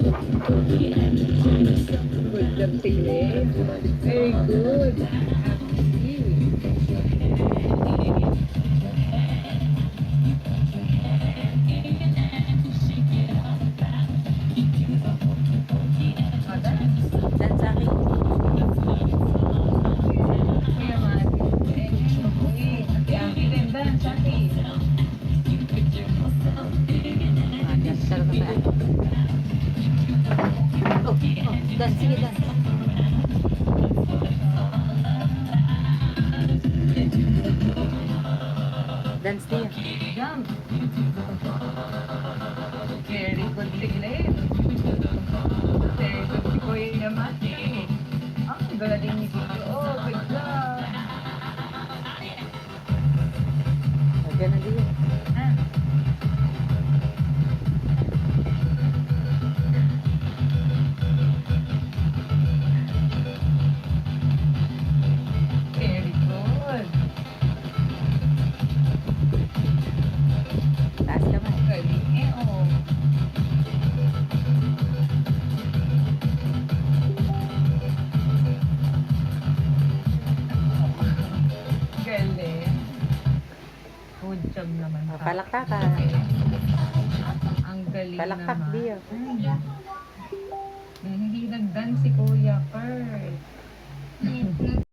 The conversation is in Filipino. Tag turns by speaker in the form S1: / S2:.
S1: Good job, Tigre. Very good.
S2: Dan sa akin.
S1: Kuya Mati. Uy, ate Aki din. Dan, sa akin.
S2: Dasal ka ba? Oh, Dan, sige Dan. Dance din.
S1: Jump. Very good, Tigre. Very good si Kuya Mati. Ang galing ni Kuya. Oh, good job.
S2: Ganun din.
S1: Ah. Very good.
S2: Taas naman.
S1: Galing eh, oh. Galing. Good job naman.
S2: Palaktakan.
S1: Ang galing
S2: Palaktak
S1: naman.
S2: diyo.
S1: Ay,